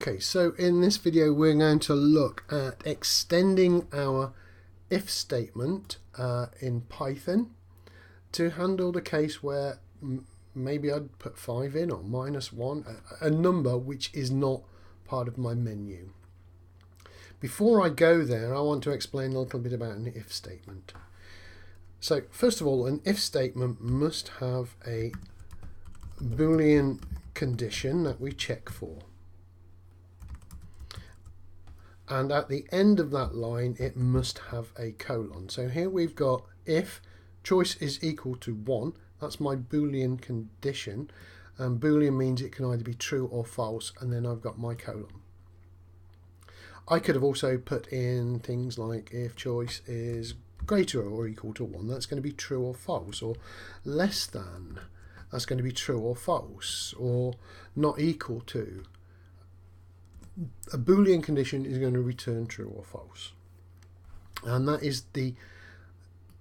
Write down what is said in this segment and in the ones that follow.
Okay, so in this video we're going to look at extending our if statement in Python to handle the case where maybe I'd put 5 in or -1, a number which is not part of my menu. Before I go there, I want to explain a little bit about an if statement. So first of all, an if statement must have a Boolean condition that we check for. And at the end of that line, it must have a colon. So here we've got if choice is equal to 1, that's my Boolean condition. And Boolean means it can either be true or false, and then I've got my colon. I could have also put in things like if choice is greater or equal to 1, that's going to be true or false, or less than, that's going to be true or false, or not equal to. A Boolean condition is going to return true or false. And that is the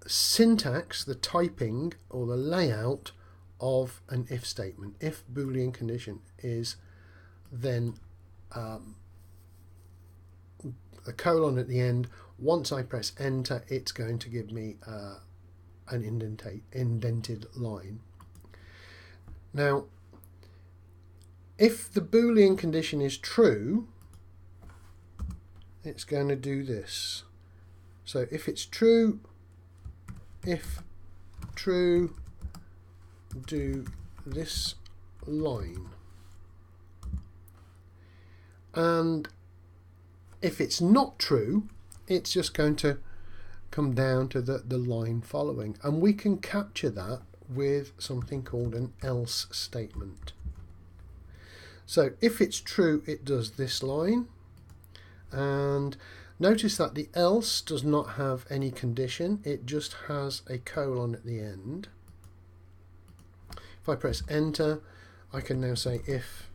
syntax, the typing or the layout of an if statement. If Boolean condition is then a colon at the end. Once I press enter, it's going to give me an indented line. Now, if the Boolean condition is true, it's going to do this. So if it's true, if true, do this line. And if it's not true, it's just going to come down to the line following. And we can capture that with something called an else statement. So if it's true, it does this line. And notice that the else does not have any condition. It just has a colon at the end. If I press enter, I can now say if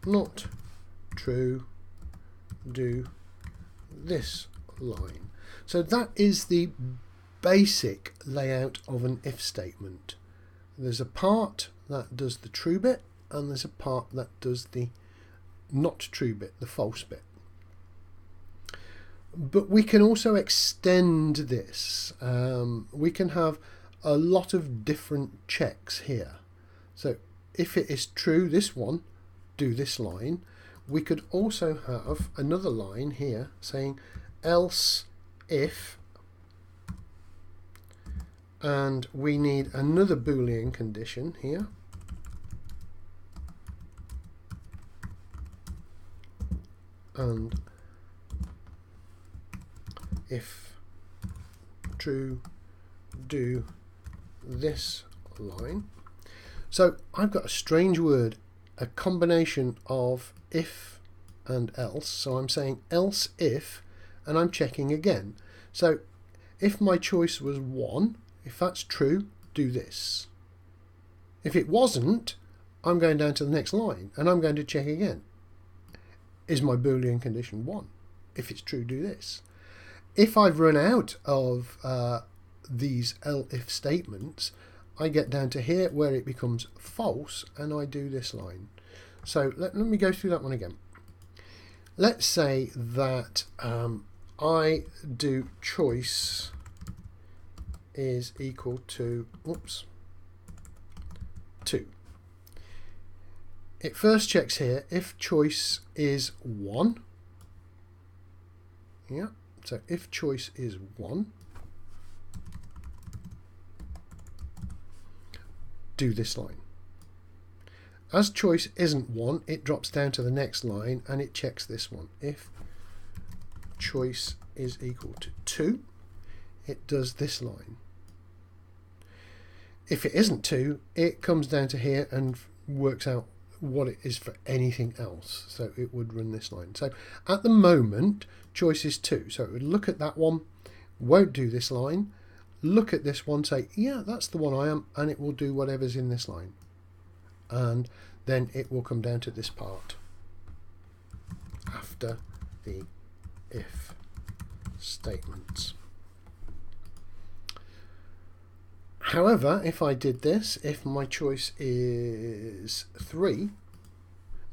not true, do this line. So that is the basic layout of an if statement. There's a part that does the true bit, and there's a part that does the not true bit, the false bit. But we can also extend this. We can have a lot of different checks here. So if it is true, this one, do this line. We could also have another line here saying else if, and we need another Boolean condition here. And if true, do this line. So I've got a strange word, a combination of if and else. So I'm saying else if, and I'm checking again. So if my choice was 1, if that's true, do this. If it wasn't, I'm going down to the next line and I'm going to check again. Is my Boolean condition 1? If it's true, do this. If I've run out of these if statements, I get down to here where it becomes false and I do this line. So let me go through that one again. Let's say that I do choice is equal to 2. It first checks here if choice is 1. Yeah, so if choice is 1, do this line. As choice isn't 1, it drops down to the next line and it checks this one. If choice is equal to 2, it does this line. If it isn't 2, it comes down to here and works out what it is for anything else. So it would run this line. So at the moment, choice is 2. So it would look at that one, won't do this line, look at this one, say, yeah, that's the one I am, and it will do whatever's in this line. And then it will come down to this part after the if statements. However, if I did this, if my choice is 3,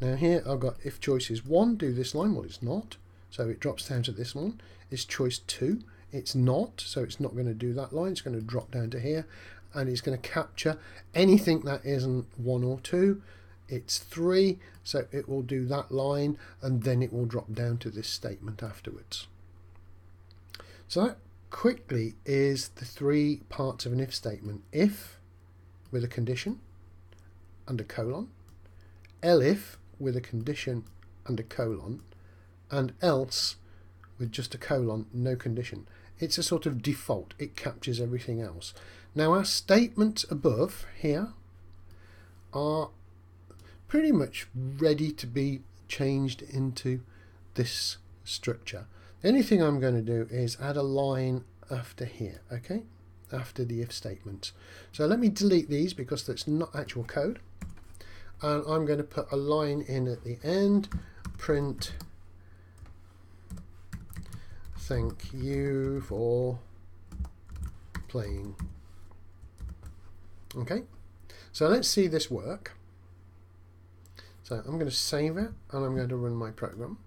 Now here I've got if choice is 1, do this line. Well, it's not, so it drops down to this one. Is choice 2? It's not, so it's not going to do that line. It's going to drop down to here, and it's going to capture anything that isn't 1 or 2. It's 3, so it will do that line, and then it will drop down to this statement afterwards. So that quickly is the 3 parts of an if statement. If with a condition and a colon, elif with a condition and a colon, and else with just a colon, no condition. It's a sort of default. It captures everything else. Now our statements above here are pretty much ready to be changed into this structure. The only thing I'm going to do is add a line after here, okay, after the if statement. So let me delete these because that's not actual code, and I'm going to put a line in at the end, print thank you for playing. Okay, so let's see this work. So I'm going to save it and I'm going to run my program.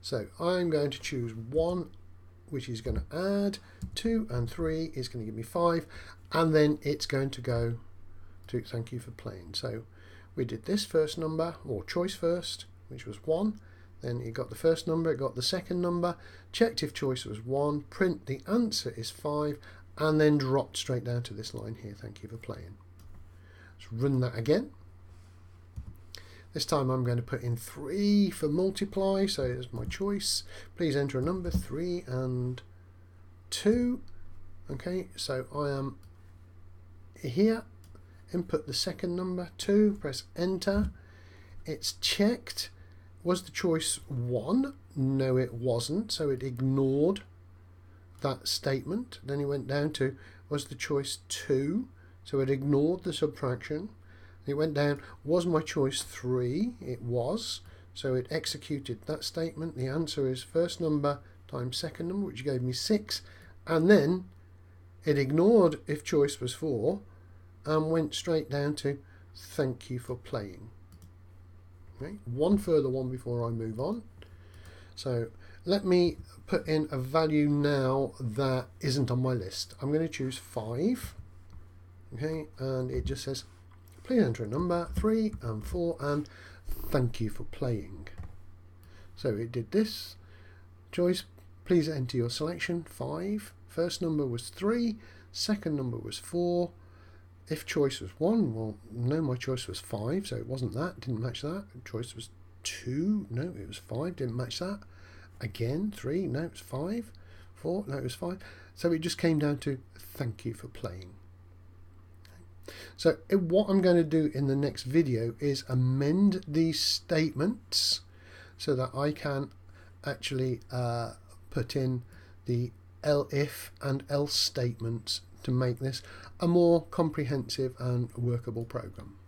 So I'm going to choose 1, which is going to add, 2 and 3 is going to give me 5, and then it's going to go to thank you for playing. So we did this first number, or choice first, which was 1, then it got the first number, it got the second number, checked if choice was 1, print the answer is 5, and then dropped straight down to this line here, thank you for playing. Let's run that again. This time I'm going to put in 3 for multiply, so it's my choice. Please enter a number, 3 and 2. Okay, so I am here, input the second number, 2, press enter. It's checked. Was the choice 1? No, it wasn't, so it ignored that statement. Then it went down to, was the choice 2? So it ignored the subtraction. It went down, was my choice 3? It was, so it executed that statement. The answer is first number times second number, which gave me 6, and then it ignored if choice was 4 and went straight down to thank you for playing. Okay, one further one before I move on. So let me put in a value now that isn't on my list. I'm going to choose 5. Okay, and it just says please enter a number, 3 and 4, and thank you for playing. So it did this. Choice, please enter your selection, 5. First number was 3, second number was 4. If choice was 1, well, no, my choice was 5, so it wasn't that, didn't match that. Choice was 2, no, it was 5, didn't match that. Again, 3, no, it was 5. 4, no, it was 5. So it just came down to thank you for playing. So what I'm going to do in the next video is amend these statements so that I can actually put in the elif and else statements to make this a more comprehensive and workable program.